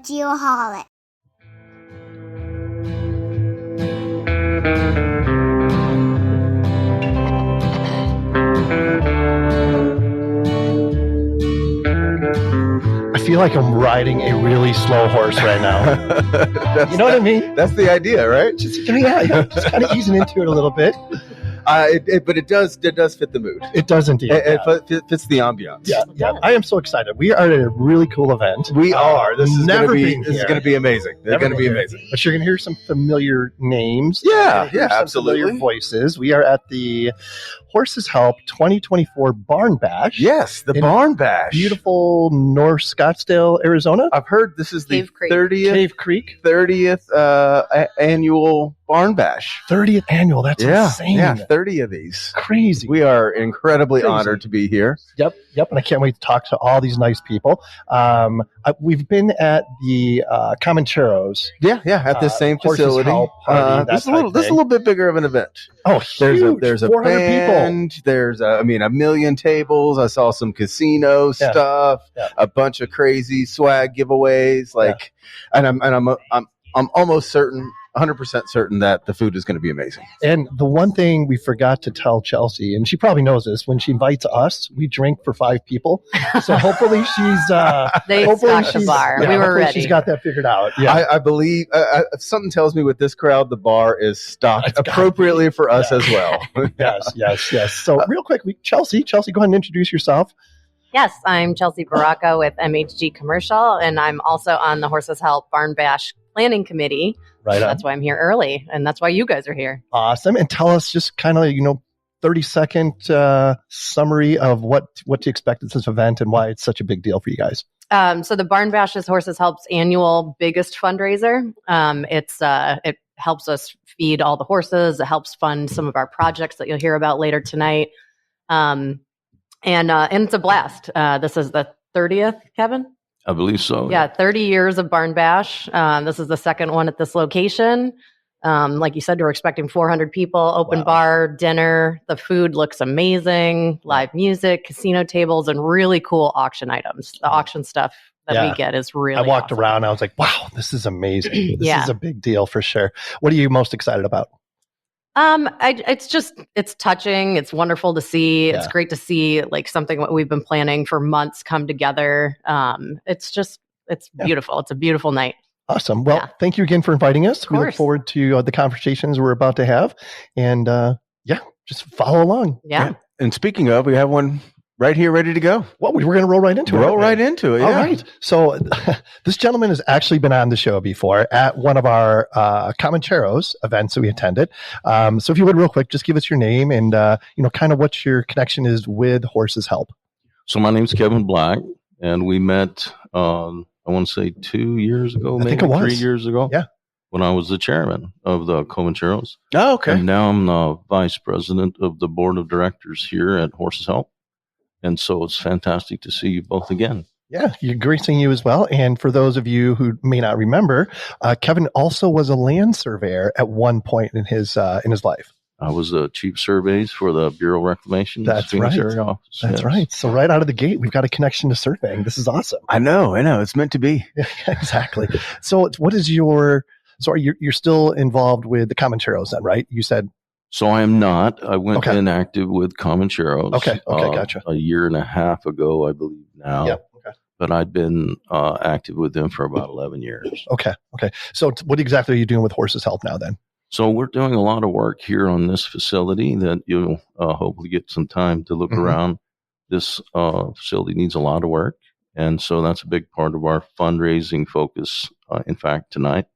Geoholics. I feel like I'm riding a really slow horse right now. You know what I mean? That's the idea, right? Just kind of easing into it a little bit. But it does fit the mood. It does indeed. It fits the ambiance. Yeah. I am so excited. We are at a really cool event. We are. This is never going been to be. This is going to be amazing. It's going to be amazing. But you're going to hear some familiar names. Yeah, Some absolutely. familiar voices. We are at the Horses Help 2024 Barn Bash. Yes, the in Barn Bash. Beautiful North Scottsdale, Arizona. I've heard this is the Cave Creek. 30th annual Barn Bash. 30th annual. That's insane. Yeah, 30 of these. Crazy. We are incredibly honored to be here. Yep. And I can't wait to talk to all these nice people. We've been at the Comancheros. Yeah, at this same Horses facility. Help party, This is a little bit bigger of an event. Oh, huge. There's a 400 band. people. There's a million tables. I saw some casino stuff. Yeah. A bunch of crazy swag giveaways. And I'm almost certain. 100% certain that the food is going to be amazing. And the one thing we forgot to tell Chelsea, and she probably knows this, when she invites us, we drink for 5 people. So hopefully she's They stocked the bar. We were ready. She's got that figured out. Yeah. I believe something tells me with this crowd, the bar is stocked appropriately for us as well. Yes. So real quick, Chelsea, go ahead and introduce yourself. Yes, I'm Chelsea Baracca with MHG Commercial, and I'm also on the Horses Help Barn Bash Planning Committee. Right. That's why I'm here early, and that's why you guys are here. Awesome. And tell us just kind of, 30-second summary of what to expect at this event and why it's such a big deal for you guys. So the Barn Bash is Horses Help's annual biggest fundraiser. It helps us feed all the horses. It helps fund some of our projects that you'll hear about later tonight. And it's a blast. This is the 30th, Kevin? I believe so. Yeah, 30 years of Barn Bash. This is the second one at this location. Like you said, we're expecting 400 people, open bar, dinner. The food looks amazing, live music, casino tables, and really cool auction items. The auction stuff that we get is really I walked awesome. around. I was like, wow, this is amazing. This is a big deal for sure. What are you most excited about? It's touching. It's wonderful to see. Yeah. It's great to see something what we've been planning for months come together. It's beautiful. It's a beautiful night. Awesome. Well, thank you again for inviting us. We look forward to the conversations we're about to have, and just follow along. Yeah. And speaking of, we have one right here ready to go. Well, we're going to roll right into it. Roll right into it. Yeah. All right. So this gentleman has actually been on the show before at one of our Comancheros events that we attended. So if you would real quick, just give us your name and, kind of what your connection is with Horses Help. So my name's Kevin Black, and we met, I want to say 2 years ago, maybe 3 years ago. Yeah. When I was the chairman of the Comancheros. Oh, okay. And now I'm the vice president of the board of directors here at Horses Help. And so it's fantastic to see you both again. Yeah, great seeing you as well. And for those of you who may not remember, Kevin also was a land surveyor at one point in his life. I was the chief surveys for the Bureau of Reclamation. That's Phoenix right. area office. That's right. So right out of the gate, we've got a connection to surveying. This is awesome. I know. It's meant to be. Yeah, exactly. So what is you're still involved with the Comancheros then, right? You said. So I am not. I went inactive with Comancheros. Okay, gotcha. A year and a half ago, I believe now. Yep. Okay. But I've been active with them for about 11 years. Okay. So what exactly are you doing with Horses Help now then? So we're doing a lot of work here on this facility that you'll hopefully get some time to look around. This facility needs a lot of work. And so that's a big part of our fundraising focus. In fact, tonight,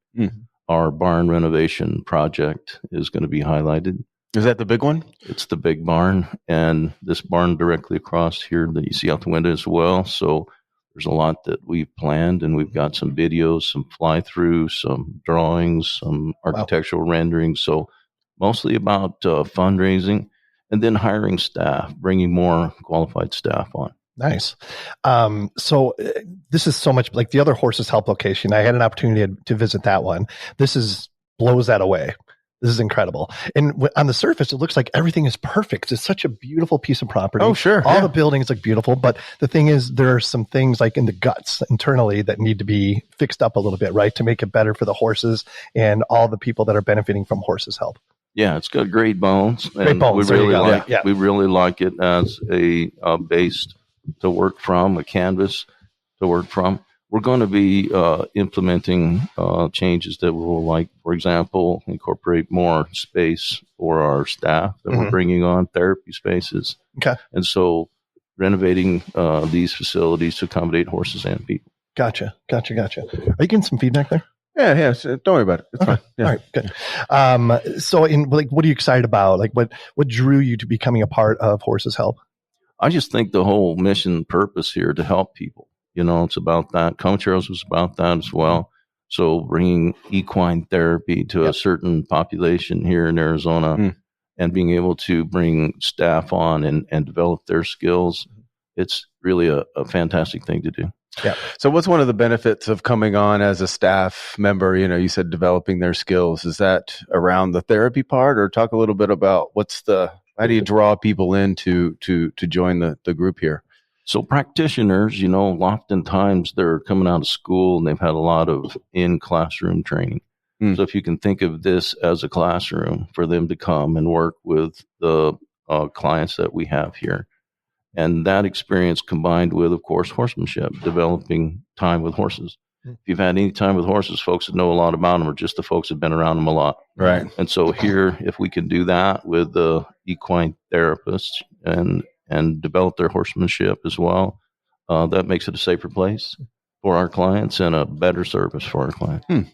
our barn renovation project is going to be highlighted. Is that the big one? It's the big barn, and this barn directly across here that you see out the window as well. So there's a lot that we've planned, and we've got some videos, some fly-through, some drawings, some architectural renderings. So mostly about fundraising and then hiring staff, bringing more qualified staff on. Nice. So this is so much like the other Horses Help location. I had an opportunity to visit that one. This blows that away. This is incredible. And on the surface, it looks like everything is perfect. It's such a beautiful piece of property. Oh, sure. All the buildings look beautiful. But the thing is, there are some things like in the guts internally that need to be fixed up a little bit, right? To make it better for the horses and all the people that are benefiting from horses' help. Yeah, it's got great bones. Great bones. We really We really like it as a base to work from, a canvas to work from. We're going to be implementing changes that will, like, for example, incorporate more space for our staff that we're bringing on, therapy spaces. Okay. And so renovating these facilities to accommodate horses and people. Gotcha. Are you getting some feedback there? Yeah. So don't worry about it. It's fine. Yeah. All right, good. So what are you excited about? Like what drew you to becoming a part of Horses Help? I just think the whole mission purpose here to help people. It's about that. Comancheros was about that as well. So bringing equine therapy to a certain population here in Arizona and being able to bring staff on and develop their skills, it's really a fantastic thing to do. Yeah. So what's one of the benefits of coming on as a staff member? You said developing their skills. Is that around the therapy part, or talk a little bit about how do you draw people in to join the group here? So practitioners, oftentimes they're coming out of school and they've had a lot of in-classroom training. So if you can think of this as a classroom for them to come and work with the clients that we have here. And that experience combined with, of course, horsemanship, developing time with horses. If you've had any time with horses, folks that know a lot about them are just the folks that have been around them a lot. Right. And so here, if we can do that with the equine therapists and develop their horsemanship as well, that makes it a safer place for our clients and a better service for our clients. And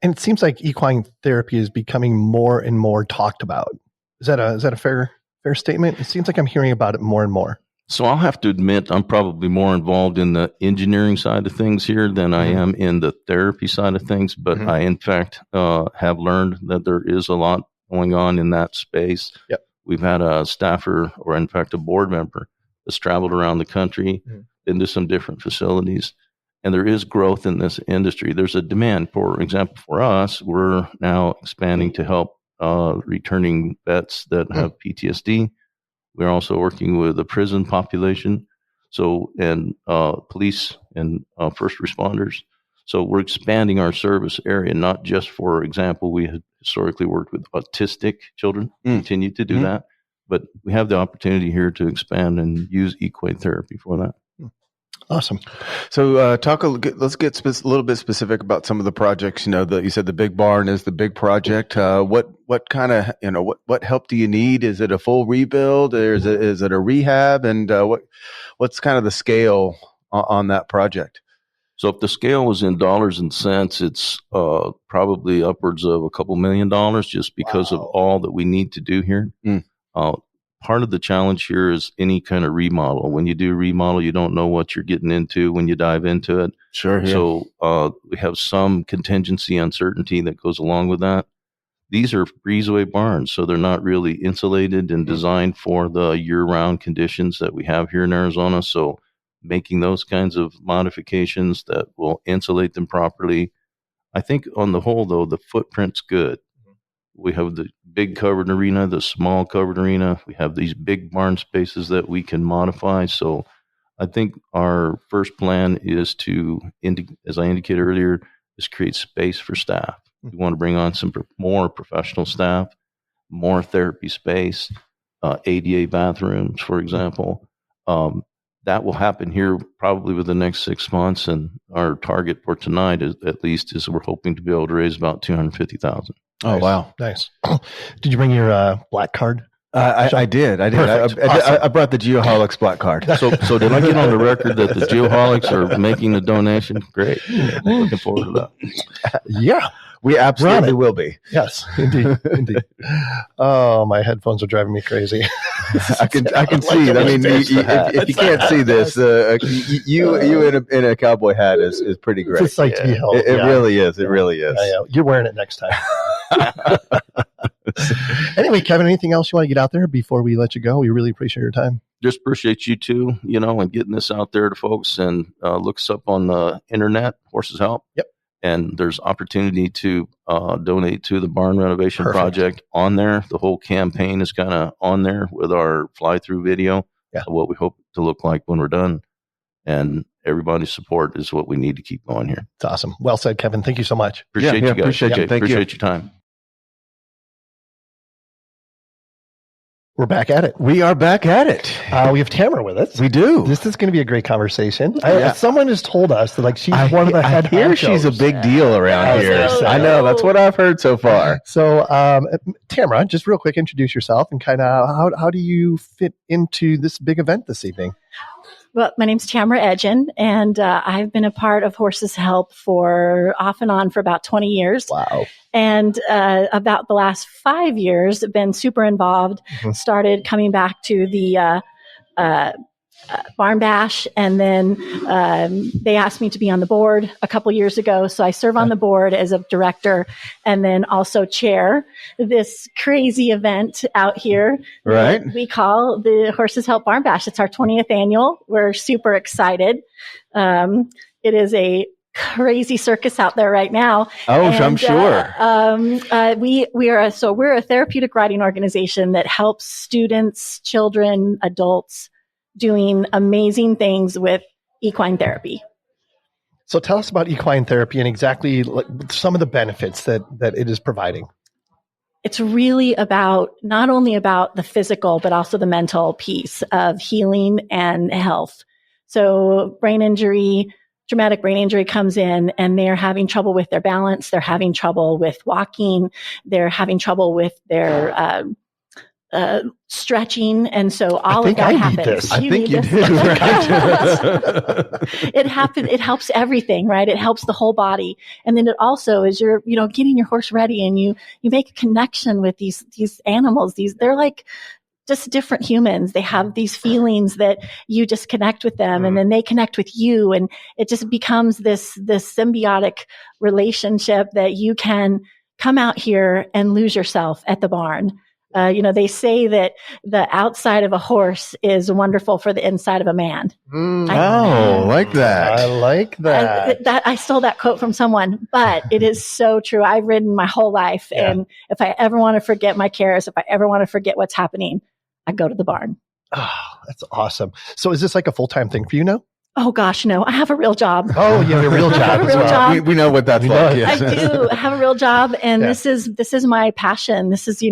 it seems like equine therapy is becoming more and more talked about. Is that a fair statement? It seems like I'm hearing about it more and more. So I'll have to admit I'm probably more involved in the engineering side of things here than I am in the therapy side of things. But I, in fact, have learned that there is a lot going on in that space. Yep. We've had a staffer, or in fact, a board member that's traveled around the country into some different facilities. And there is growth in this industry. There's a demand. For example, for us, we're now expanding to help returning vets that have PTSD. We're also working with the prison population, and police and first responders. So we're expanding our service area, not just, for example, we had historically worked with autistic children, continue to do that, but we have the opportunity here to expand and use equine therapy for that. Awesome. So let's get a little bit specific about some of the projects. You said the big barn is the big project. What kind of, what help do you need? Is it a full rebuild, or is it a rehab? And what's kind of the scale on that project? So if the scale was in dollars and cents, it's probably upwards of a couple $1 million just because of all that we need to do here. Part of the challenge here is any kind of remodel. When you do remodel, you don't know what you're getting into when you dive into it. Sure. Yeah. So we have some contingency uncertainty that goes along with that. These are breezeway barns, so they're not really insulated and designed for the year-round conditions that we have here in Arizona. So making those kinds of modifications that will insulate them properly. I think on the whole, though, the footprint's good. We have the big covered arena, the small covered arena. We have these big barn spaces that we can modify. So I think our first plan is to, as I indicated earlier, is create space for staff. We want to bring on some more professional staff, more therapy space, ADA bathrooms, for example. That will happen here probably within the next 6 months. And our target for tonight is we're hoping to be able to raise about $250,000. Oh, Nice. wow. Nice. Did you bring your black card? I did. Perfect. I brought the Geoholics black card. So did I get on the record that the Geoholics are making the donation? Great. Looking forward to that. Yeah. We absolutely will be. Yes, indeed. Oh, my headphones are driving me crazy. I can see. I mean, if you can't see this, you in a cowboy hat is pretty great. It's a sight to behold. It really is. It really is. Yeah. You're wearing it next time. Anyway, Kevin, anything else you want to get out there before we let you go? We really appreciate your time. Just appreciate you too, and getting this out there to folks, and look us up on the internet, Horses Help. Yep. and there's opportunity to donate to the barn renovation Perfect. project on there. The whole campaign is kind of on there with our fly-through video of what we hope to look like when we're done. And everybody's support is what we need to keep going here. It's awesome. Well said, Kevin. Thank you so much. Appreciate you guys. Appreciate you. Thank you. Appreciate your time. We're back at it. We are back at it. We have Tamara with us. We do. This is going to be a great conversation. Yeah. Someone has told us that she's one of the head I hear she's a honchos. big deal around here. so. I know. That's what I've heard so far. So, Tamara, just real quick, introduce yourself and kind of how do you fit into this big event this evening? Well, my name's Tamara Edgen, and I've been a part of Horses Help for off and on for about 20 years. Wow. And about the last 5 years, been super involved, started coming back to the Barn Bash, and then they asked me to be on the board a couple years ago. So I serve on the board as a director and then also chair this crazy event out here. Right. We call the Horses Help Barn Bash. It's our 20th annual. We're super excited. It is a crazy circus out there right now. Oh, I'm sure. We're a therapeutic riding organization that helps students, children, adults doing amazing things with equine therapy. So tell us about equine therapy and exactly some of the benefits that it is providing. It's really about not only about the physical, but also the mental piece of healing and health. So traumatic brain injury comes in and they're having trouble with their balance. They're having trouble with walking. They're having trouble with their stretching, and so all of that happens. I think you do. It helps everything, right? It helps the whole body, and then it also is you're getting your horse ready, and you make a connection with these animals. They're like just different humans. They have these feelings that you just connect with them, and then they connect with you, and it just becomes this symbiotic relationship that you can come out here and lose yourself at the barn. They say that the outside of a horse is wonderful for the inside of a man. Like that. I like that. I stole that quote from someone, but it is so true. I've ridden my whole life. Yeah. And if I ever want to forget my cares, if I ever want to forget what's happening, I go to the barn. Oh, that's awesome. So is this like a full-time thing for you now? Oh gosh, no, I have a real job. Oh, you have a real job I have a as real well. job. We know what that's like. Yes. I do. I have a real job, and Yeah. this is my passion. This is,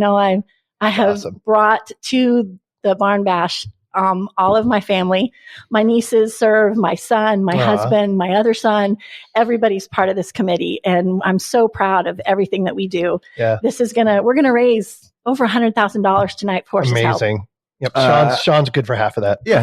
I have Awesome. brought to the Barn Bash all of my family. My nieces serve, my son, my husband, my other son. Everybody's part of this committee, and I'm so proud of everything that we do. Yeah. We're gonna raise over $100,000 tonight for Horses Help. Amazing. Yep. Sean's good for half of that. Yeah.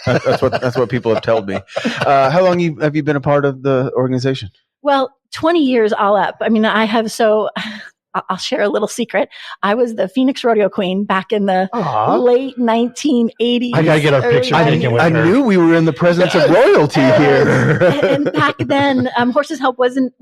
That's what people have told me. How long have you been a part of the organization? Well, 20 years all up. I mean, I'll share a little secret. I was the Phoenix Rodeo Queen back in the late 1980s. I gotta get a picture taken with I her. knew we were in the presence of royalty here. And back then, Horses Help wasn't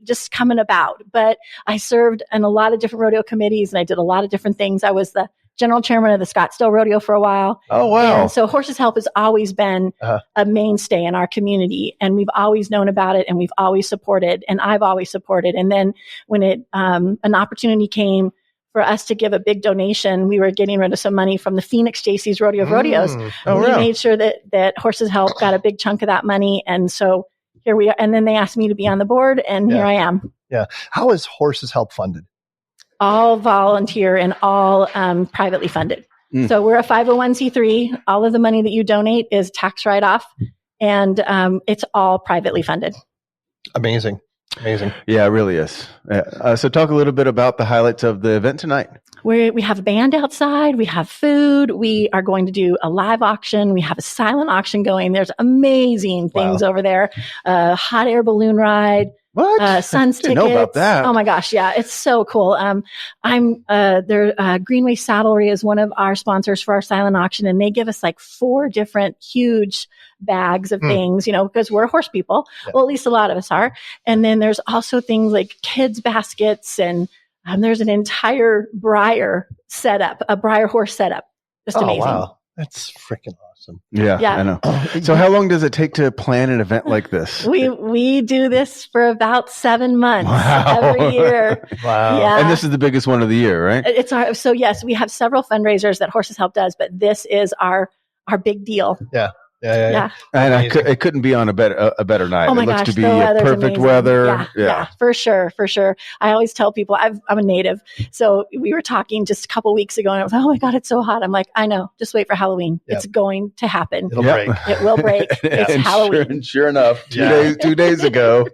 just coming about, but I served in a lot of different rodeo committees, and I did a lot of different things. I was the general chairman of the Scottsdale Rodeo for a while. Oh, wow. And so Horses Help has always been a mainstay in our community, and we've always known about it, and we've always supported, and I've always supported. And then when an opportunity came for us to give a big donation, we were getting rid of some money from the Phoenix JC's Rodeo of Rodeos. Oh, we wow. made sure that Horses Help got a big chunk of that money. And so here we are. And then they asked me to be on the board, and here I am. Yeah. How is Horses Help funded? All volunteer and all privately funded. So we're a 501c3. All of the money that you donate is tax write-off, and it's all privately funded. Amazing. Yeah, it really is. So talk a little bit about the highlights of the event tonight. We have a band outside. We have food. We are going to do a live auction. We have a silent auction going. There's amazing things over there. Hot air balloon ride. What? Sun's Didn't tickets. know about that. Oh my gosh. Yeah. It's so cool. Greenway Saddlery is one of our sponsors for our silent auction, and they give us like 4 different huge bags of things, because we're horse people. Yeah. Well, at least a lot of us are. And then there's also things like kids baskets, and there's an entire Breyer setup, a Breyer horse setup. Just amazing. Wow. That's freaking awesome. Yeah, Yeah. I know. So how long does it take to plan an event like this? We do this for about 7 months Wow. every year. Wow. Yeah. And this is the biggest one of the year, right? So yes, we have several fundraisers that Horses Help does, but this is our big deal. Yeah. Yeah. And it couldn't be on a better night. Oh my it looks gosh, to be the weather's perfect amazing. weather. Yeah, for sure. I always tell people I'm a native. So we were talking just a couple weeks ago and I was like, oh my God, it's so hot. I'm like, I know, just wait for Halloween. Yep. It's going to happen. It'll break. It will break. It's And Halloween. Sure enough, Yeah. 2 days ago.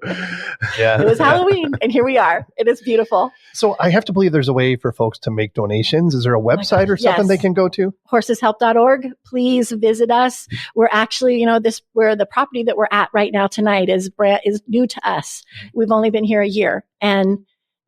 Yeah. It was Halloween and here we are. It is beautiful. So I have to believe there's a way for folks to make donations. Is there a website or something Yes. they can go to? Horseshelp.org. Please visit us. We're actually, where the property that we're at right now tonight is new to us. We've only been here a year and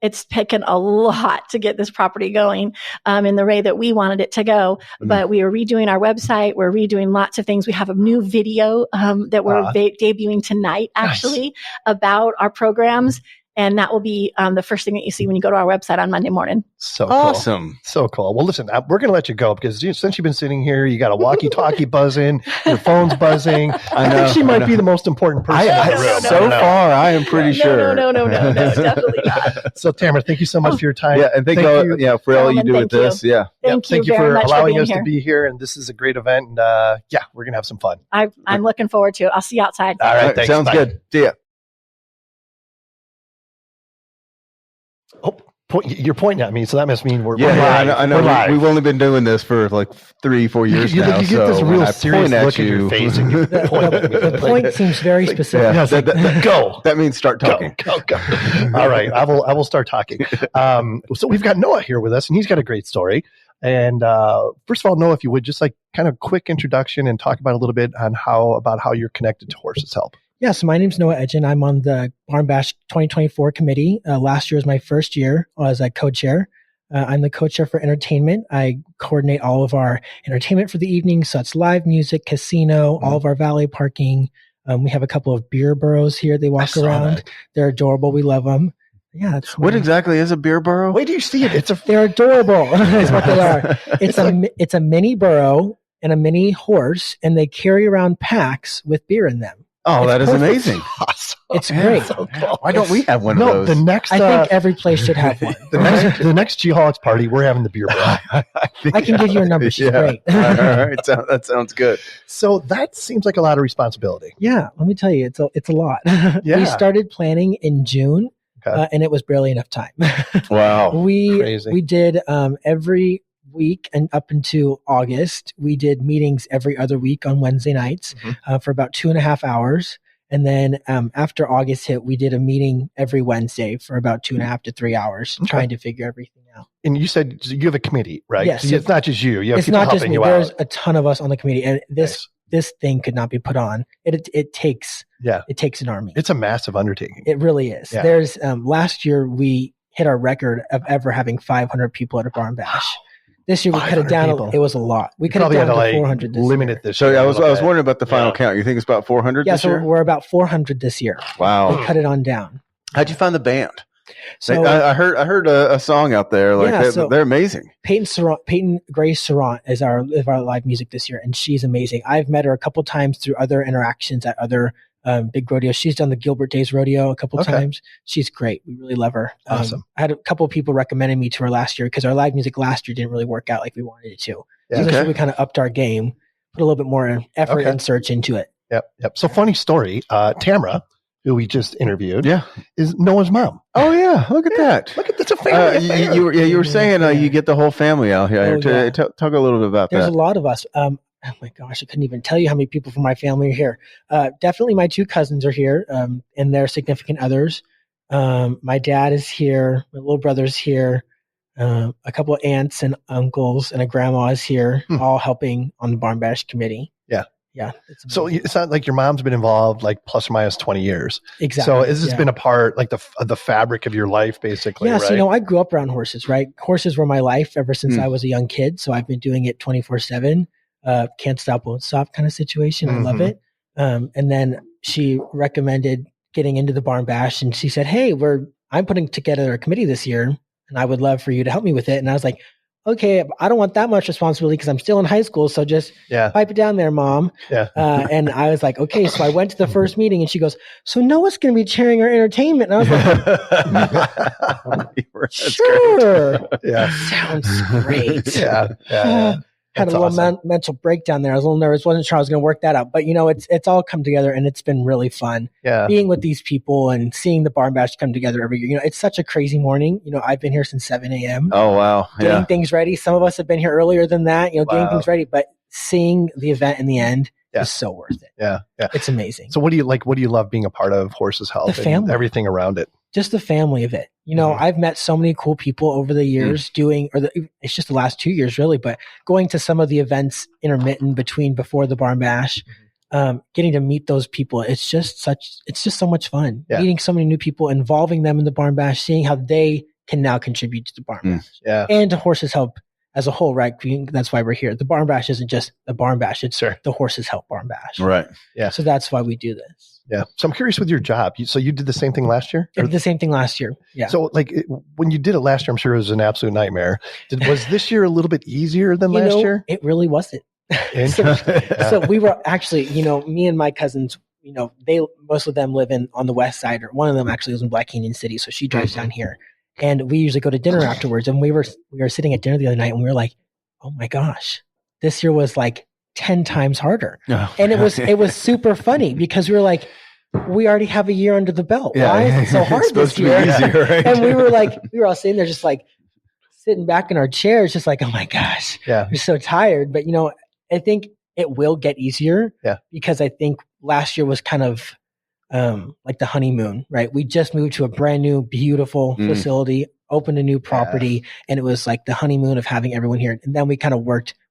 it's taken a lot to get this property going in the way that we wanted it to go. Mhm. But we are redoing our website. We're redoing lots of things. We have a new video that we're debuting tonight, actually, about our programs. And that will be the first thing that you see when you go to our website on Monday morning. So cool. Awesome. So cool. Well, listen, we're going to let you go because since you've been sitting here, you got a walkie-talkie buzzing, your phone's buzzing. I think she might be the most important person in the room. So far, I am pretty sure. No, definitely not. So, Tamara, thank you so much for your time. Yeah, and thank you for all you do with this. Yeah. Thank you for very much allowing being us here. to be here. And this is a great event. And we're going to have some fun. I'm looking forward to it. I'll see you outside. All right. Thanks. Sounds Bye. good. See ya. Oh, you're pointing at me, so that must mean we're Yeah, live. I know. We're live. We've only been doing this for like 3-4 years now. You get this so real when I serious point at look in your face and you point at me. The point seems very specific. Yeah, it's like, go. That means start talking. Go. All right, I will start talking. So we've got Noah here with us, and he's got a great story. And first of all, Noah, if you would just like kind of quick introduction and talk about a little bit on how you're connected to Horses Help. Yeah, so my name's Noah Edgen. I'm on the Barn Bash 2024 committee. Last year was my first year as a co-chair. I'm the co-chair for entertainment. I coordinate all of our entertainment for the evening. So it's live music, casino, all of our valet parking. We have a couple of beer burros here. They walk around. They're adorable. We love them. Yeah. That's what exactly is a beer burro? Wait, do you see it? They're adorable. That's what they are. It's a mini burro and a mini horse, and they carry around packs with beer in them. Oh, It's that is perfect. amazing. Awesome. It's great. So cool. Why don't we have one of those? The next, I think every place should have one. the next Geoholics party, we're having the beer burro. I can give you her number. She's great. All right. That sounds good. So that seems like a lot of responsibility. Yeah, let me tell you, it's a lot. Yeah. We started planning in June, and it was barely enough time. Wow. Crazy. We did every week and up into August. We did meetings every other week on Wednesday nights for about 2.5 hours. And then after August hit, we did a meeting every Wednesday for about 2.5 to 3 hours, trying to figure everything out. And you said you have a committee, right? Yes. So it's not just you. You have It's people not just helping me. you There's out. a ton of us on the committee, and this thing could not be put on. It takes an army. It's a massive undertaking. It really is. Yeah. There's last year we hit our record of ever having 500 people at a barn bash. This year we cut it down. people. It was a lot. We cut it Probably down had to to 400 this limit year. it this So year. I a was little bit. wondering about the final count. You think it's about 400 Yeah, this so year? we're about 400 this year. Wow. We cut it on down. How'd you find the band? So I heard a song out there. Like they're amazing. Peyton Grace Sarant is our live music this year, and she's amazing. I've met her a couple times through other interactions at other big rodeos. She's done the Gilbert Days Rodeo a couple times. She's great. We really love her. Awesome. I had a couple of people recommending me to her last year because our live music last year didn't really work out like we wanted it to. Yeah. So this year we kind of upped our game, put a little bit more effort and search into it. Yep. So funny story. Tamara, who we just interviewed, is Noah's mom. Oh yeah, look at that. Look at that's a family affair. You were saying you get the whole family out here. Talk a little bit about There's that. a lot of us. Oh my gosh, I couldn't even tell you how many people from my family are here. Definitely my 2 cousins are here, and their significant others. My dad is here. My little brother's here. A couple of aunts and uncles and a grandma is here, all helping on the Barn Bash committee. Yeah. So it's not like your mom's been involved like plus or minus 20 years. Exactly. So has this been a part like of the fabric of your life basically? Yeah. Right? So, I grew up around horses, right? Horses were my life ever since I was a young kid. So I've been doing it 24/7. Can't stop, won't stop kind of situation. I love it. And then she recommended getting into the Barn Bash, and she said, "Hey, I'm putting together a committee this year, and I would love for you to help me with it." And I was like, okay, I don't want that much responsibility because I'm still in high school. So just pipe it down there, Mom. Yeah. And I was like, okay. So I went to the first meeting and she goes, so Noah's going to be chairing our entertainment. And I was like, sure. Yeah. Sounds great. Yeah. Had a little mental breakdown there. I was a little nervous. Wasn't sure I was going to work that out. But, it's all come together and it's been really fun. Yeah. Being with these people and seeing the Barn Bash come together every year. It's such a crazy morning. I've been here since 7 a.m. Oh, wow. Getting things ready. Some of us have been here earlier than that, getting things ready. But seeing the event in the end is so worth it. Yeah. It's amazing. So what do you like? What do you love being a part of Horses Health? The family. And everything around it. Just the family of it. I've met so many cool people over the years it's just the last 2 years really, but going to some of the events intermittent before the Barn Bash, getting to meet those people. It's just so much fun. Yeah. Meeting so many new people, involving them in the Barn Bash, seeing how they can now contribute to the Barn Bash. Yeah. And to Horses Help as a whole, right? That's why we're here. The Barn Bash isn't just the Barn Bash. It's the Horses Help Barn Bash. Right. Yeah. So that's why we do this. Yeah. So I'm curious with your job. So you did the same thing last year? I did the same thing last year. Yeah. So when you did it last year, I'm sure it was an absolute nightmare. Was this year a little bit easier than last year? It really wasn't. So we were actually, me and my cousins, most of them live on the west side, or one of them actually lives in Black Canyon City. So she drives down here and we usually go to dinner afterwards. And we were sitting at dinner the other night and we were like, oh my gosh, this year was like 10 times harder. Oh, and it was super funny because we were like, we already have a year under the belt. Yeah. Why is it so hard this year? Easier, right? And we were all sitting there just like sitting back in our chairs, just like, oh my gosh, we're so tired. But I think it will get easier. Yeah. Because I think last year was kind of like the honeymoon, right? We just moved to a brand new, beautiful facility, opened a new property, and it was like the honeymoon of having everyone here. And then we kind of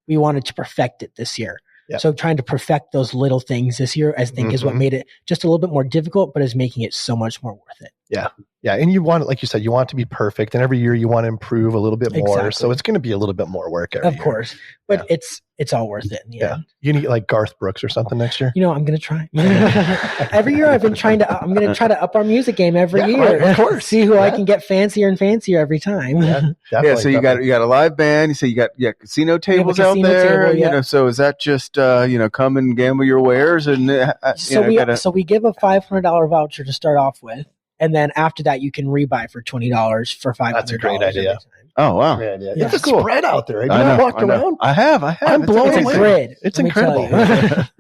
we wanted to perfect it this year. Yep. So trying to perfect those little things this year, I think, is what made it just a little bit more difficult, but is making it so much more worth it. Yeah. Yeah. And you want, like you said, you want it to be perfect. And every year you want to improve a little bit more. Exactly. So it's going to be a little bit more work every year. Of course. But it's all worth it in the end. You need like Garth Brooks or something next year? I'm going to try. Every year I'm going to try to up our music game every year. Right, of course. See who I can get fancier and fancier every time. Yeah, so you got a live band. You say you got casino tables out there. Table, so is that just come and gamble your wares and so we give a $500 voucher to start off with, and then after that you can rebuy for $20 for $500. That's a great idea. Oh wow, it's a spread out there. Have you I walked around? I have. I'm blown away. It's a grid. It's incredible.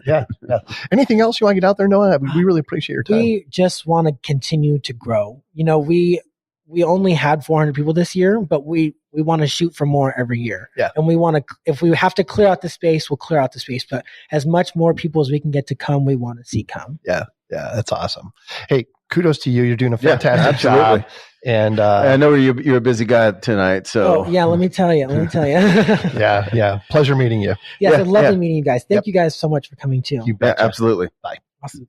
Yeah. Anything else you want to get out there, Noah? We really appreciate your time. We just want to continue to grow. We only had 400 people this year, but we want to shoot for more every year. Yeah. And we want to, if we have to clear out the space, we'll clear out the space. But as much more people as we can get to come, we want to see come. Yeah. Yeah. That's awesome. Hey, kudos to you. You're doing a fantastic job. And I know you're a busy guy tonight. So let me tell you. Yeah. Pleasure meeting you. Yes, it's lovely meeting you guys. Thank you guys so much for coming too. You bet. Absolutely. Bye. Awesome.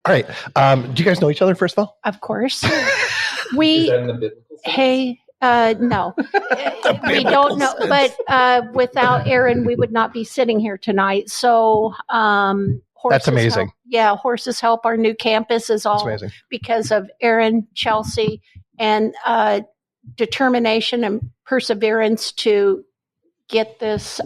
All right. Do you guys know each other, first of all? Of course. Is that in the biblical sense? No, we don't know. But without Aaron, we would not be sitting here tonight. So, that's amazing. Horses Help, our new campus, is all because of Aaron, Chelsea, and determination and perseverance to get this.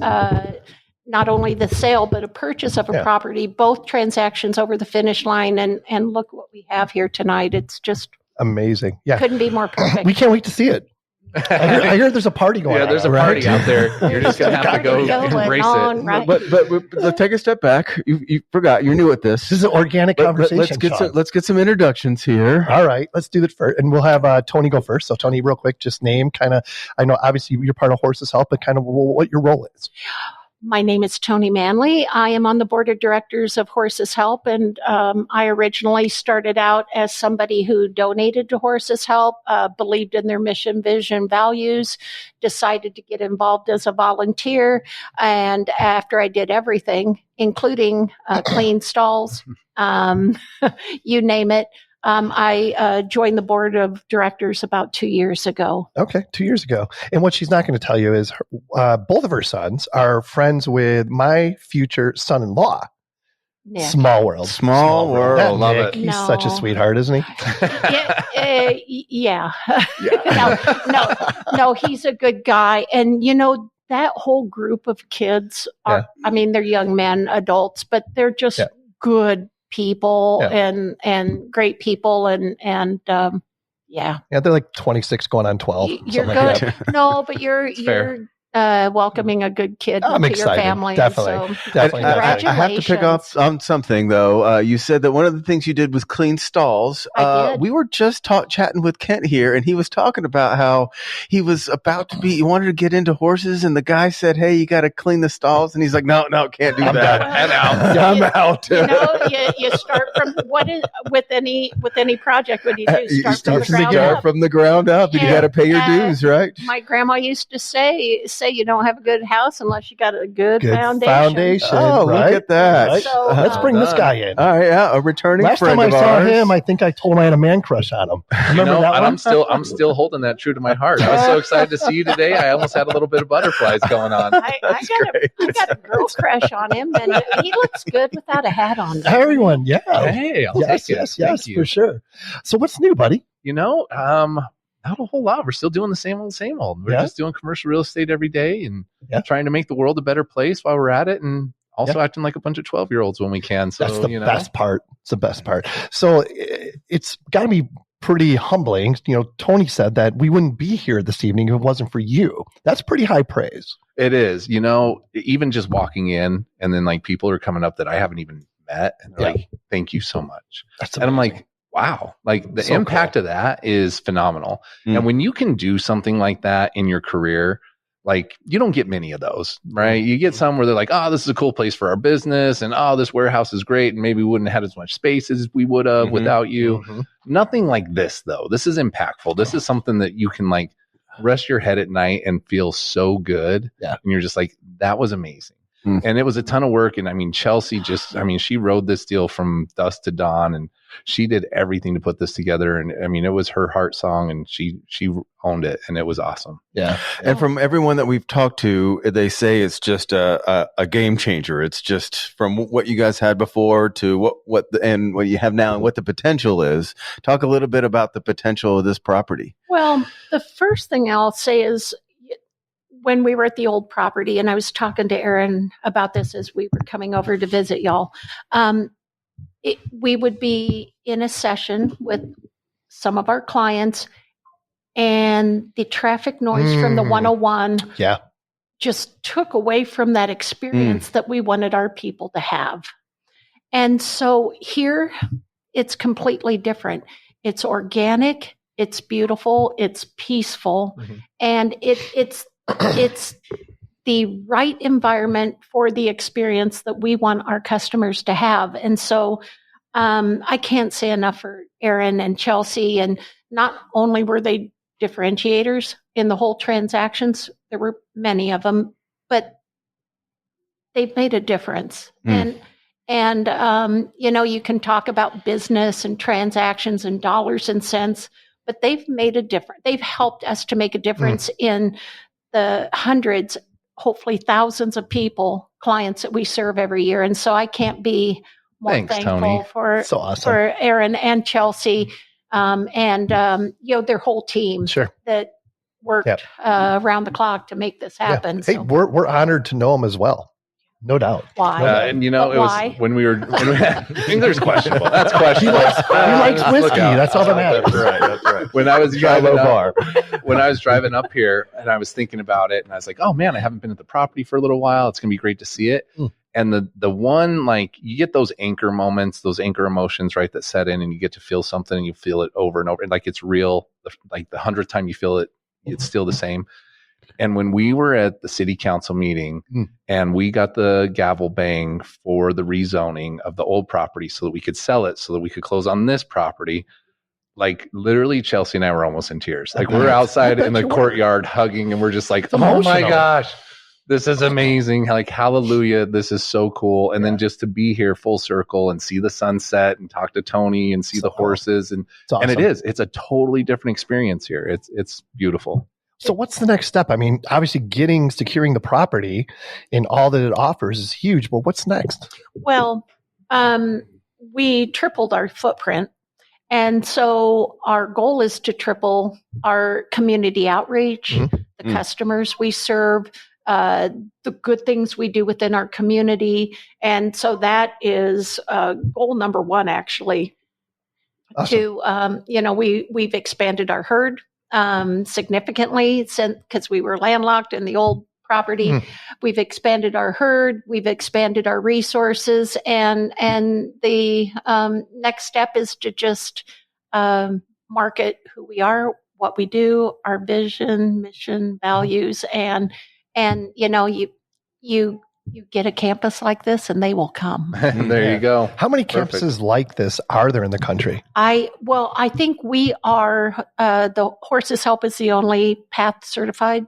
Not only the sale, but a purchase of a property, both transactions over the finish line. And look what we have here tonight. It's just amazing. Yeah. Couldn't be more perfect. We can't wait to see it. I hear there's a party going on. Yeah, there's a party out there. You're just going to have to go embrace it. Right. But let's take a step back. You forgot. You're new at this. This is an organic conversation. Let's get some introductions here. All right. Let's do it first. And we'll have Tony go first. So Tony, real quick, just name kind of, I know obviously you're part of Horses Help, but kind of what your role is. My name is Tony Manley. I am on the board of directors of Horses Help, and I originally started out as somebody who donated to Horses Help, believed in their mission, vision, values, decided to get involved as a volunteer, and after I did everything, including clean stalls, you name it, I joined the board of directors about 2 years ago. Okay, 2 years ago. And what she's not going to tell you is both of her sons are friends with my future son-in-law. Nick. Small world. Small world. That Love Nick, it. he's such a sweetheart, isn't he? Yeah. No, he's a good guy. And, that whole group of kids are, they're young men, adults, but they're just good people and great people. And yeah, they're like 26 going on 12. You're good. Like that. No, but you're welcoming a good kid I'm into excited. your family. Definitely. So, Definitely. I have to pick up on something, though. You said that one of the things you did was clean stalls. I did. We were just chatting with Kent here, and he was talking about how he was he wanted to get into horses, and the guy said, "Hey, you got to clean the stalls." And he's like, No, can't do that. I'm out. You start from with any project. What do? You start from the ground up, and you got to pay your dues, right? My grandma used to say you don't have a good house unless you got a good foundation. Oh, right? Look at that. Right. So, Let's bring this guy in. All right, a returning Last friend time I of saw ours. him, I think I told him I had a man crush on him. Remember that and one? I'm still holding that true to my heart. I was so excited to see you today. I almost had a little bit of butterflies going on. I got a girl crush on him, and he looks good without a hat on. Everyone, yeah. Hey, I'll take it. Yes, Thank you. for sure. So what's new, buddy? Not a whole lot. We're still doing the same old. We're just doing commercial real estate every day and trying to make the world a better place while we're at it, and also acting like a bunch of 12-year-olds when we can. So that's the best part. It's the best part. So it's got to be pretty humbling. Tony said that we wouldn't be here this evening if it wasn't for you. That's pretty high praise. It is. Even just walking in, and then like people are coming up that I haven't even met, and they're like, "Thank you so much." And I'm like, wow, like the impact of that is phenomenal. And when you can do something like that in your career, like you don't get many of those, right? You get some where they're like, "Oh, this is a cool place for our business," and "Oh, this warehouse is great," and maybe we wouldn't have had as much space as we would have without you. Nothing like this, though. This is impactful. This is something that you can like rest your head at night and feel so good. Yeah. And you're just like, that was amazing. And it was a ton of work. And Chelsea she rode this deal from dusk to dawn, and she did everything to put this together. And it was her heart song, and she owned it, and it was awesome. Yeah. And from everyone that we've talked to, they say it's just a game changer. It's just from what you guys had before to what you have now and what the potential is. Talk a little bit about the potential of this property. Well, the first thing I'll say is, when we were at the old property, and I was talking to Aaron about this as we were coming over to visit y'all, we would be in a session with some of our clients, and the traffic noise from the 101 just took away from that experience that we wanted our people to have. And so here, it's completely different. It's organic, it's beautiful, it's peaceful, and it's the right environment for the experience that we want our customers to have. And so I can't say enough for Aaron and Chelsea. And not only were they differentiators in the whole transactions, there were many of them, but they've made a difference. And you can talk about business and transactions and dollars and cents, but they've made a difference. They've helped us to make a difference in the hundreds, hopefully thousands of clients that we serve every year. And so I can't be more thankful Tony. for Aaron and Chelsea, and their whole team that worked around the clock to make this happen. Hey, we're honored to know them as well. No doubt. Why? It was when we were English questionable. That's questionable. He likes whiskey. That's all that matters. That's right. When I was driving up here, and I was thinking about it, and I was like, oh man, I haven't been at the property for a little while. It's gonna be great to see it. And the one, like, you get those anchor moments, those anchor emotions, right, that set in, and you get to feel something, and you feel it over and over, and like it's real. Like the 100th time you feel it, it's still the same. And when we were at the city council meeting and we got the gavel bang for the rezoning of the old property so that we could sell it, so that we could close on this property, like literally Chelsea and I were almost in tears. Like we're outside in the courtyard hugging, and we're just like, oh my gosh, this is amazing. Like, hallelujah, this is so cool. And then just to be here full circle and see the sunset and talk to Tony and see the horses. And awesome. And it's a totally different experience here. It's beautiful. So what's the next step? I mean, obviously securing the property and all that it offers is huge, but what's next? Well, We tripled our footprint. And so our goal is to triple our community outreach, the customers we serve, the good things we do within our community. And so that is goal number one, actually. Awesome. We've expanded our herd significantly because we were landlocked in the old property. We've expanded our herd. We've expanded our resources. And the next step is to just market who we are, what we do, our vision, mission, values, and you get a campus like this and they will come. There you go. How many campuses like this are there in the country? I think we are, the Horses Help is the only PATH certified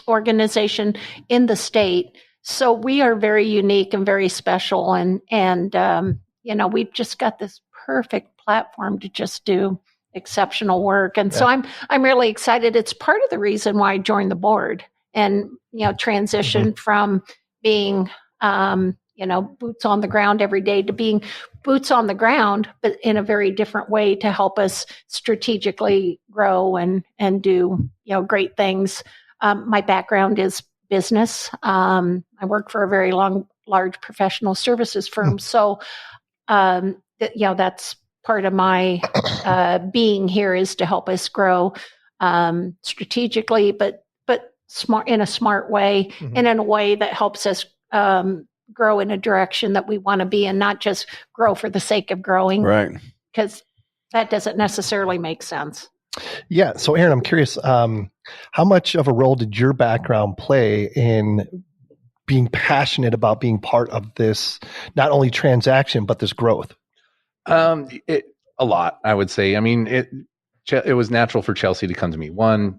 organization in the state. So we are very unique and very special. And we've just got this perfect platform to just do exceptional work. And so I'm really excited. It's part of the reason why I joined the board and, transitioned from being, boots on the ground every day to being boots on the ground, but in a very different way to help us strategically grow and do, great things. My background is business. I work for a very large professional services firm. So, that's part of my being here is to help us grow strategically, but smart in a smart way, and in a way that helps us grow in a direction that we want to be, and not just grow for the sake of growing. Right. Because that doesn't necessarily make sense. Yeah. So, Aaron, I'm curious, how much of a role did your background play in being passionate about being part of this, not only transaction, but this growth? A lot, I would say. I mean, it was natural for Chelsea to come to me. One,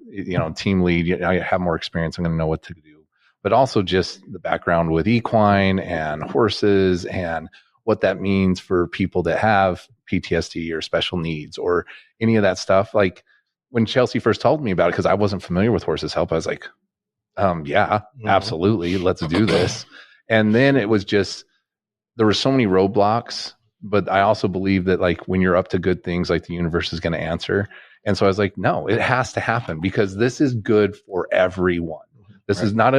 team lead, I have more experience. I'm going to know what to do, but also just the background with equine and horses and what that means for people that have PTSD or special needs or any of that stuff. Like when Chelsea first told me about it, because I wasn't familiar with Horses Help, I was like, absolutely, let's do this. And then it was just, there were so many roadblocks, but I also believe that like when you're up to good things, like the universe is going to answer. And so I was like, no, it has to happen because this is good for everyone. This is not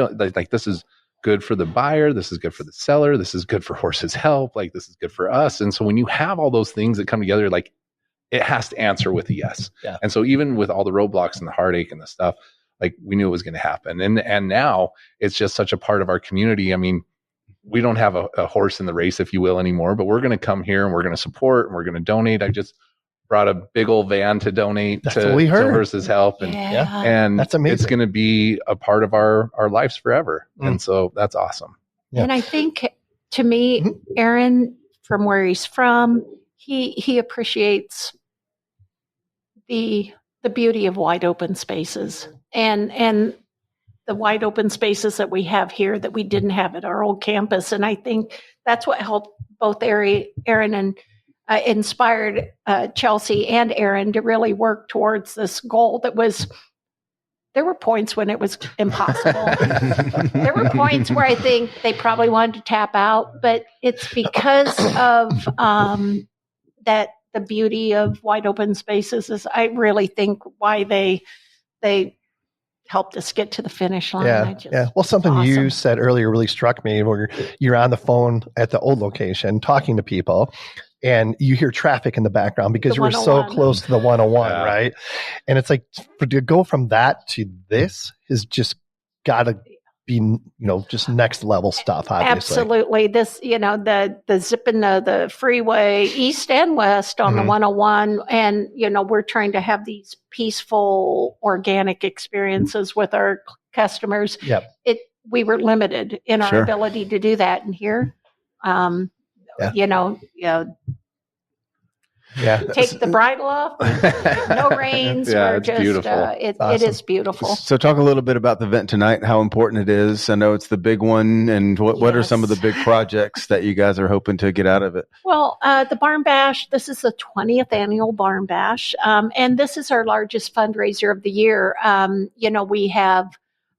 this is good for the buyer. This is good for the seller. This is good for Horses Help. Like this is good for us. And so when you have all those things that come together, like it has to answer with a yes. Yeah. And so even with all the roadblocks and the heartache and the stuff, like we knew it was going to happen. And now it's just such a part of our community. I mean, we don't have a horse in the race, if you will, anymore, but we're going to come here and we're going to support and we're going to donate. I just brought a big old van to donate to Horses Help. And that's amazing. It's going to be a part of our lives forever. And so that's awesome. Yeah. And I think to me, Aaron, from where he's from, he appreciates the beauty of wide open spaces and the wide open spaces that we have here that we didn't have at our old campus. And I think that's what helped both Aaron and inspired Chelsea and Aaron to really work towards this goal that was, there were points when it was impossible. There were points where I think they probably wanted to tap out, but it's because of that the beauty of wide open spaces is, I really think, why they helped us get to the finish line. Yeah. Well, something you said earlier really struck me, where you're on the phone at the old location talking to people and you hear traffic in the background because you were so close to the 101, right? And it's like, to go from that to this has just got to be, just next level stuff, obviously. Absolutely. This, the zipping the freeway east and west on the 101. And, we're trying to have these peaceful, organic experiences with our customers. Yep. We were limited in our ability to do that. And here, take the bridle off, no reins. It's just beautiful. Awesome. It is beautiful. So talk a little bit about the event tonight, how important it is. I know it's the big one, and what are some of the big projects that you guys are hoping to get out of it? Well, the Barn Bash, this is the 20th annual Barn Bash, and this is our largest fundraiser of the year. We have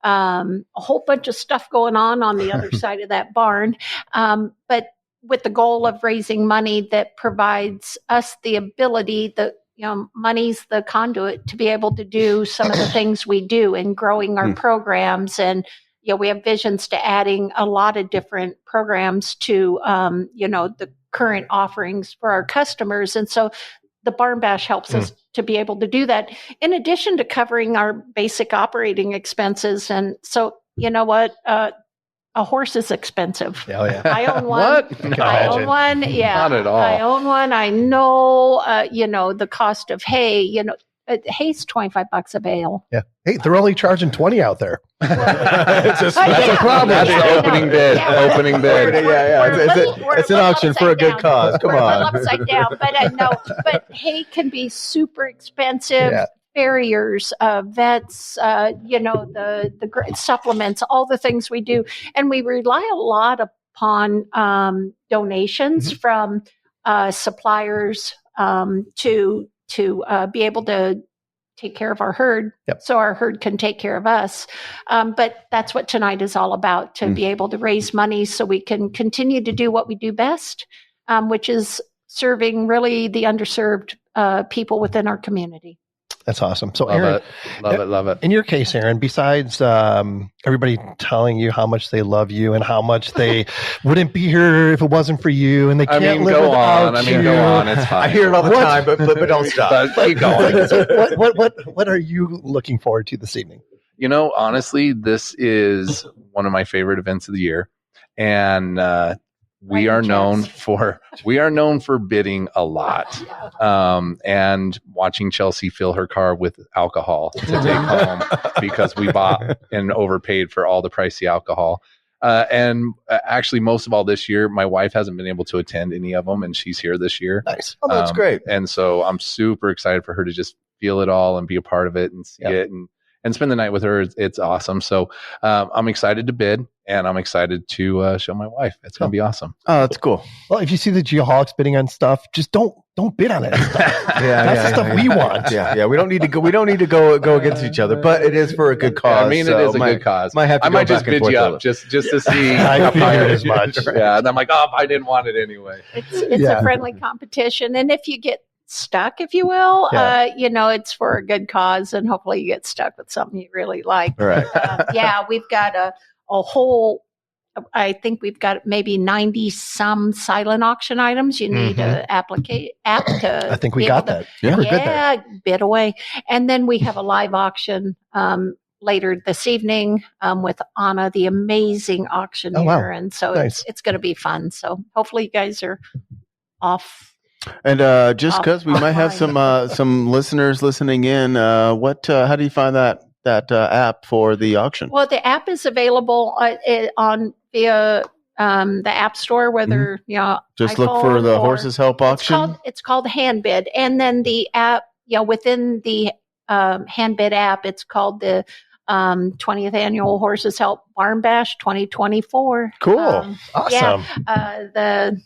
a whole bunch of stuff going on the other side of that barn, but with the goal of raising money that provides us the ability, money's the conduit to be able to do some of the things we do in growing our programs. And, we have visions to adding a lot of different programs to, the current offerings for our customers. And so the Barn Bash helps us to be able to do that, in addition to covering our basic operating expenses. And so, you know what? A horse is expensive. Oh, yeah. I own one. What? I own one. Yeah. Not at all. I own one. I know, the cost of hay, hay's $25 a bale. Yeah. Hey, they're only charging 20 out there. It's just, That's a problem. That's the opening bid. Yeah. Opening bid. It's an auction for a good cause. Come We're on. upside down. But no, but hay can be super expensive. Yeah. Farriers, vets, the supplements, all the things we do. And we rely a lot upon donations from suppliers to be able to take care of our herd, so our herd can take care of us. But that's what tonight is all about, to be able to raise money so we can continue to do what we do best, which is serving really the underserved people within our community. That's awesome. So, Aaron, Love it. in your case, Aaron, besides everybody telling you how much they love you and how much they wouldn't be here if it wasn't for you, and they can't live without you. Go on. It's fine. I hear it all the time, but don't stop. Keep going. So what are you looking forward to this evening? Honestly, this is one of my favorite events of the year, and we are known for bidding a lot, and watching Chelsea fill her car with alcohol to take home because we bought and overpaid for all the pricey alcohol. And actually, most of all this year, my wife hasn't been able to attend any of them, and she's here this year. Nice. Oh, that's great. And so I'm super excited for her to just feel it all and be a part of it and see it and spend the night with her. It's awesome. So I'm excited to bid, and I'm excited to show my wife. It's going to be awesome. Oh, that's cool. Well, if you see the Geoholics bidding on stuff, just don't bid on it. That's the stuff we want. Yeah. We don't need to go against each other, but it is for a good cause. It is a good cause. I might just bid you up just to see. I figured as much. Yeah, and I'm like, I didn't want it anyway. It's a friendly competition, and if you get stuck, if you will, it's for a good cause, and hopefully you get stuck with something you really like. Right. We've got a whole, I think we've got maybe 90 some silent auction items. You need an app to. I think we got that. Yeah, we're good there. Bid away, and then we have a live auction later this evening with Anna, the amazing auctioneer, and so it's going to be fun. So hopefully you guys are off. And just because we might have some listeners listening in, how do you find that app for the auction? Well, the app is available via the App Store, whether just iPhone, look for the Horses Help auction. It's called Handbid, and then the app, within the Handbid app, it's called the 20th Annual Horses Help Barn Bash 2024. Cool, awesome. The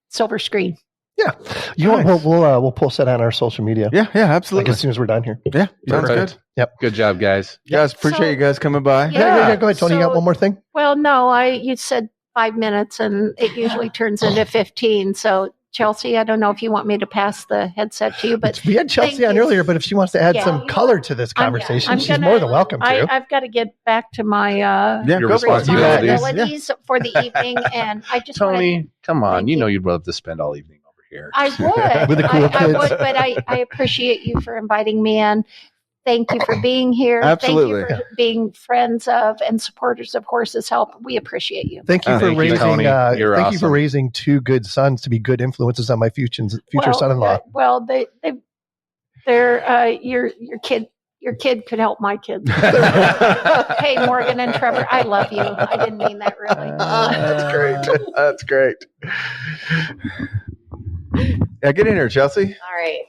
silver screen. Yeah, we'll post that on our social media. Yeah, absolutely. As soon as we're done here. Yeah, sounds good. Yep. Good job, guys. Guys, appreciate you guys coming by. Yeah. Go ahead, Tony. You got one more thing? Well, no, you said 5 minutes, and it usually turns into 15. So, Chelsea, I don't know if you want me to pass the headset to you, but we had Chelsea on earlier. But if she wants to add some color to this conversation, she's more than welcome to. I've got to get back to my responsibilities for the evening, and I just Tony, come on, you'd love to spend all evening over here. I would with the cool kids. I would, but I appreciate you for inviting me in. Thank you for being here. Absolutely. Thank you for being friends of and supporters of Horses Help. We appreciate you. Thank you for raising. Tony. You're thank awesome. you for raising two good sons to be good influences on my future son-in-law. They're your kid. Your kid could help my kids. Hey, Morgan and Trevor, I love you. I didn't mean that really. That's great. That's great. Yeah, get in here, Chelsea. All right.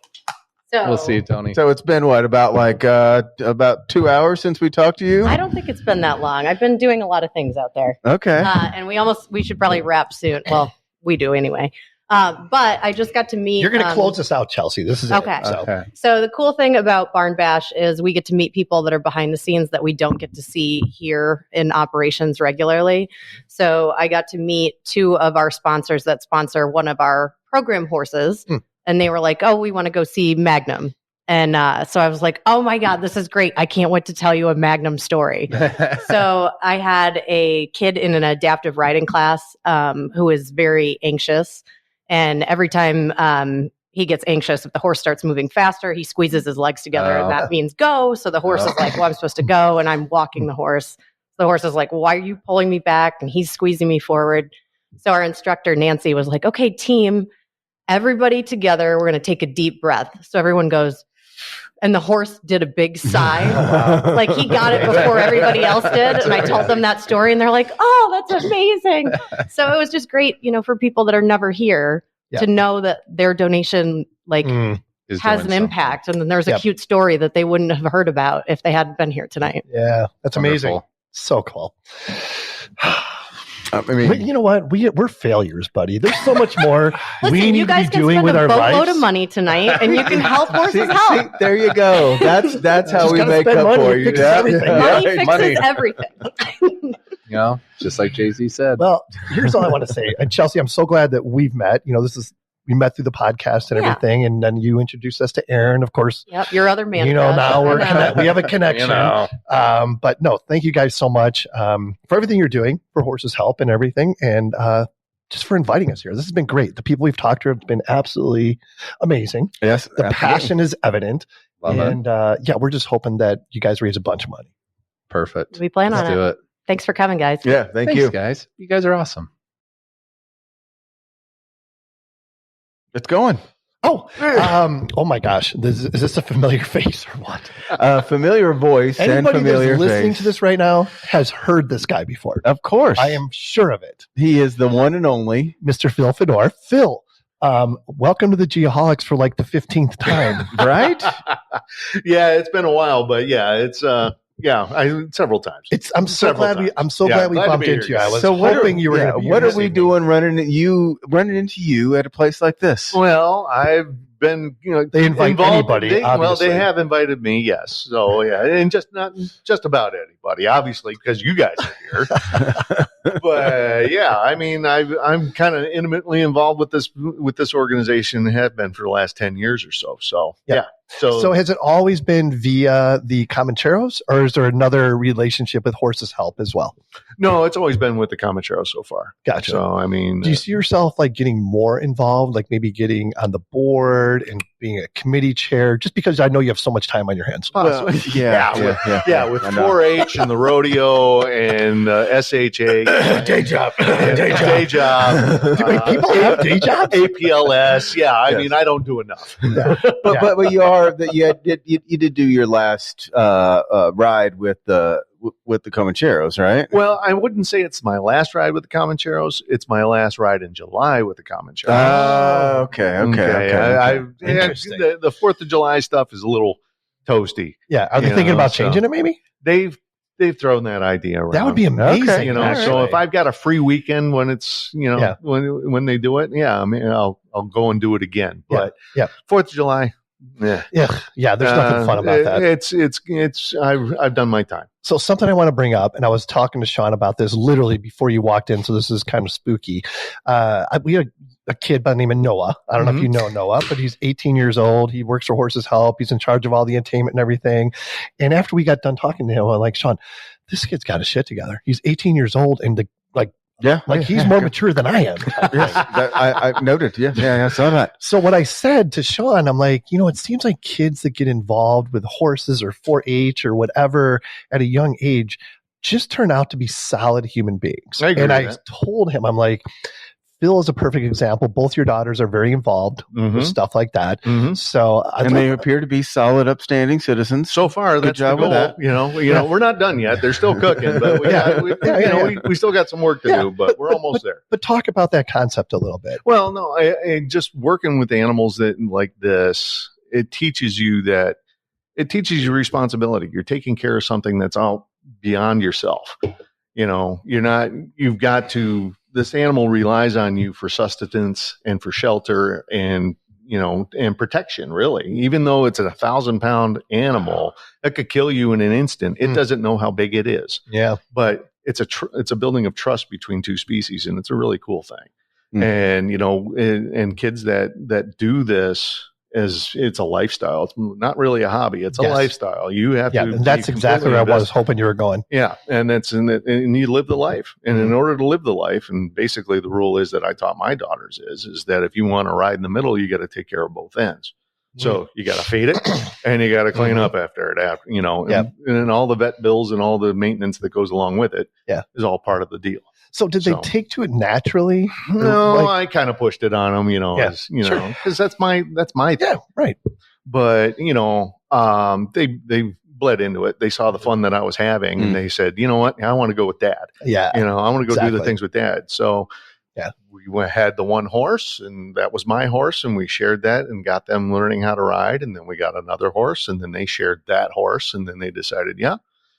So We'll see you, Tony. So it's been about 2 hours since we talked to you? I don't think it's been that long. I've been doing a lot of things out there. Okay. And we should probably wrap soon. Well, we do anyway. But I just got to meet. You're going to close us out, Chelsea. This is okay. It. So the cool thing about Barn Bash is we get to meet people that are behind the scenes that we don't get to see here in operations regularly. So I got to meet 2 of our sponsors that sponsor one of our program horses. And they were like, oh, we want to go see Magnum. And so I was like, oh my God, this is great. I can't wait to tell you a Magnum story. So I had a kid in an adaptive riding class who is very anxious. And every time he gets anxious, if the horse starts moving faster, he squeezes his legs together and that means go. So the horse is like, well, I'm supposed to go. And I'm walking the horse. The horse is like, why are you pulling me back? And he's squeezing me forward. So our instructor, Nancy, was like, okay, team, everybody together, we're going to take a deep breath. So everyone goes, and the horse did a big sigh. Like he got it before everybody else did. And I told them that story and they're like, oh, that's amazing. So it was just great, for people that are never here to know that their donation has an impact. And then there's a cute story that they wouldn't have heard about if they hadn't been here tonight. Yeah, that's Wonderful. Amazing. So cool. But you know what? We're failures, buddy. There's so much more we need you guys to be doing can with spend our a boatload lives. of money tonight, and you can help horses help. See, there you go. That's how we make up money. for you. Fixes everything. Money fixes everything. Just like Jay-Z said. Well, here's all I want to say. And Chelsea, I'm so glad that we've met. We met through the podcast and everything, and then you introduced us to Aaron, of course. Yep, your other man. Now we have a connection. But no, thank you guys so much for everything you're doing for Horses Help and everything, and just for inviting us here. This has been great. The people we've talked to have been absolutely amazing. Yes, the passion is evident, Love and we're just hoping that you guys raise a bunch of money. Perfect. We plan Let's on do it. Thanks for coming, guys. Yeah, Thanks, you guys. You guys are awesome. It's going. Oh my gosh. Is this a familiar face or what? Familiar voice Anybody and familiar that's listening face. to this right now has heard this guy before. Of course. I am sure of it. He is the one and only Mr. Phil Fedor. Phil, welcome to the Geoholics for like the 15th time. right? Yeah, it's been a while, but yeah, it's several times. I'm so glad we bumped into you. I was hoping you were going to be. What are we doing running into you at a place like this? Well, I've been, they invite anybody. They have invited me, yes. So yeah, and not just about anybody, obviously, because you guys are here. But yeah, I mean, I'm kind of intimately involved with this organization, and have been for the last 10 years or so. So yeah. So has it always been via the Comancheros, or is there another relationship with Horses Help as well? No, it's always been with the Comancheros so far. Gotcha. So, I mean, do you see yourself like getting more involved, like maybe getting on the board and being a committee chair, just because I know you have so much time on your hands? Well, with 4-H and the rodeo and SHA. Day job. Day job. Wait, people have day jobs? APLS. Yeah, I mean, I don't do enough. But you are that you did do your last ride with the Comancheros, right? Well, I wouldn't say it's my last ride with the Comancheros. It's my last ride in July with the Comancheros. Okay. Interesting. The 4th of July stuff is a little toasty. Yeah. Are they thinking about changing it maybe? They've thrown that idea around. That would be amazing. Okay, so if I've got a free weekend when it's, when they do it, I mean, I'll go and do it again. But 4th of July, there's nothing fun about that. I've done my time. So something I want to bring up, and I was talking to Sean about this literally before you walked in, so this is kind of spooky. We had a kid by the name of Noah. I don't know if you know Noah, but he's 18 years old. He works for Horses Help. He's in charge of all the entertainment and everything. And after we got done talking to him, I'm like, Sean, this kid's got his shit together. He's 18 years old, and he's more mature than I am. I noted. Yeah, I saw that. So what I said to Sean, I'm like, it seems like kids that get involved with horses or 4-H or whatever at a young age just turn out to be solid human beings. I told him, I'm like, Phil is a perfect example. Both your daughters are very involved with stuff like that. So, they appear to be solid, upstanding citizens. So far, that's the goal. With that. We're not done yet. They're still cooking, but we still got some work to do. But we're almost there. But talk about that concept a little bit. Well, no, I just working with animals that like this, it teaches you responsibility. You're taking care of something that's all beyond yourself. You're not. You've got to. this animal relies on you for sustenance and for shelter and, and protection, really. Even though it's a 1,000-pound animal that could kill you in an instant, it doesn't know how big it is. Yeah. But it's a building of trust between two species, and it's a really cool thing. And, and kids that do this, as it's a lifestyle. It's not really a hobby. It's a lifestyle. You have to. And that's exactly where I was hoping you were going. Yeah. And and you live the life. And in order to live the life, and basically the rule is that I taught my daughters is that if you want to ride in the middle, you got to take care of both ends. So you got to feed it and you got to clean up after it, and all the vet bills and all the maintenance that goes along with it is all part of the deal. So did they take to it naturally? No, I kind of pushed it on them, because that's my thing. Yeah, right. But, they bled into it. They saw the fun that I was having and they said, you know what? I want to go with Dad. Yeah. I want to go do the things with Dad. So we had the one horse and that was my horse and we shared that and got them learning how to ride. And then we got another horse and then they shared that horse and then they decided,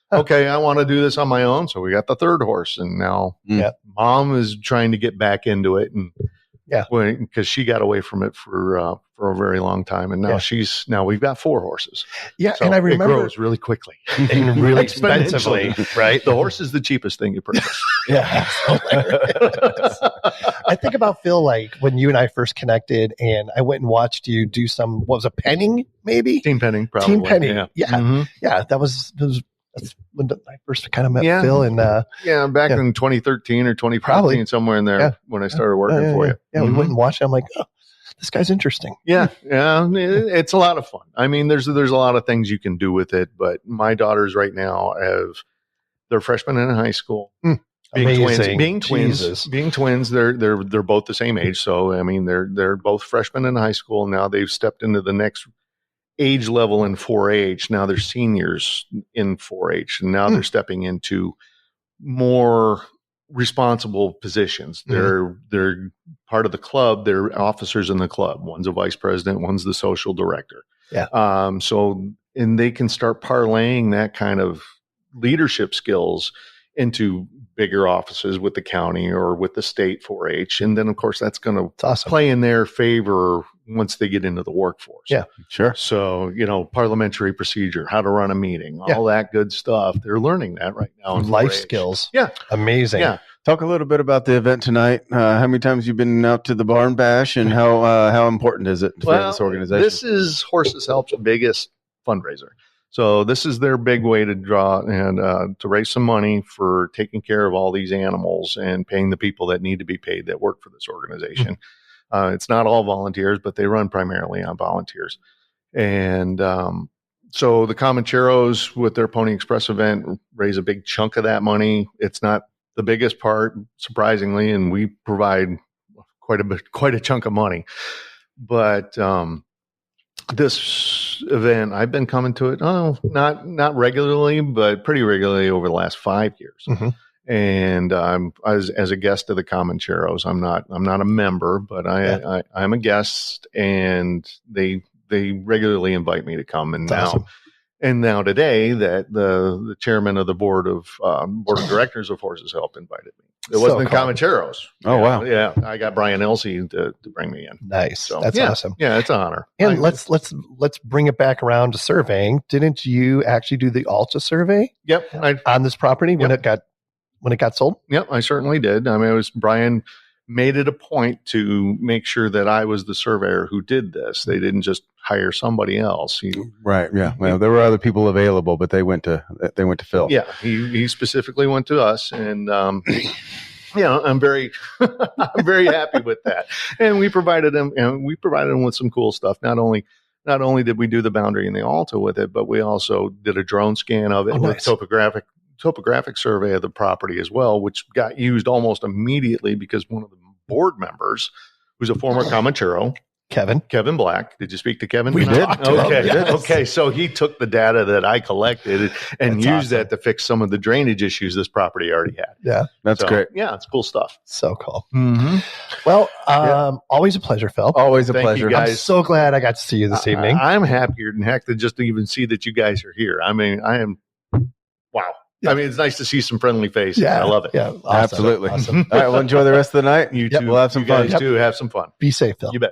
okay, I want to do this on my own. So we got the third horse, and now Mom is trying to get back into it, and because she got away from it for a very long time, and now we've got 4 horses. Yeah, so and I remember it grows really quickly and really expensively, right? The horse is the cheapest thing you purchase. Yeah, I think about Phil, like when you and I first connected, and I went and watched you do some. What was it, penning? Maybe team penning, probably. Team penning. Yeah, that was. That's when I first kind of met Phil. And back in 2013 or 2014, somewhere in there when I started working for you. Yeah, we went and watched it. I'm like, oh, this guy's interesting. Yeah. It's a lot of fun. I mean, there's a lot of things you can do with it, but my daughters right now they're freshmen in high school. Being twins, they're both the same age. So, I mean, they're both freshmen in high school. Now they've stepped into the next age level in 4-H. Now they're seniors in 4-H, and now they're stepping into more responsible positions. They're part of the club. They're officers in the club. One's a vice president. One's the social director. Yeah. And they can start parlaying that kind of leadership skills into bigger offices with the county or with the state 4-H. And then, of course, that's going to play in their favor once they get into the workforce. Yeah, sure. So, parliamentary procedure, how to run a meeting, all that good stuff. They're learning that right now. Life skills. Yeah. Amazing. Yeah. Talk a little bit about the event tonight. How many times you've been out to the barn bash and how important is it for this organization? This is Horses Help's biggest fundraiser. So this is their big way to draw and to raise some money for taking care of all these animals and paying the people that need to be paid that work for this organization. It's not all volunteers, but they run primarily on volunteers. And so the Comancheros with their Pony Express event raise a big chunk of that money. It's not the biggest part, surprisingly, and we provide quite a chunk of money. But this event, I've been coming to it, not regularly, but pretty regularly over the last 5 years. And I'm as a guest of the Comancheros. I'm not a member, but I'm a guest, and they regularly invite me to come. And now today that the chairman of the board of directors of Horses Help invited me. It wasn't the Comancheros. Oh, wow. Yeah. I got Brian Elsey to bring me in. Nice. So, that's awesome. Yeah, it's an honor. And let's bring it back around to surveying. Didn't you actually do the Alta survey? Yep. On this property when it got sold? Yep, I certainly did. I mean, Brian made it a point to make sure that I was the surveyor who did this. They didn't just hire somebody else. Right. Yeah. Well, there were other people available, but they went to Phil. Yeah. He specifically went to us, and I'm very happy with that. And we provided him with some cool stuff. Not only did we do the boundary and the Alta with it, but we also did a drone scan of it with topographic survey of the property as well, which got used almost immediately because one of the board members, who's a former Comanchero, Kevin Black. Did you speak to Kevin? We did. Okay. Yes. Okay. So he took the data that I collected and used that to fix some of the drainage issues this property already had. Yeah. That's great. Yeah. It's cool stuff. So cool. Mm-hmm. Well, always a pleasure, Phil. Always a Thank pleasure. you, guys. I'm so glad I got to see you this evening. I'm happier than heck to just even see that you guys are here. I mean, I am. Wow. I mean, it's nice to see some friendly faces. Yeah, I love it. Yeah, awesome. Absolutely. Awesome. All right, well, enjoy the rest of the night. You Yep. too. We'll have some You guys fun. too. Have some fun. Be safe, Phil. You bet.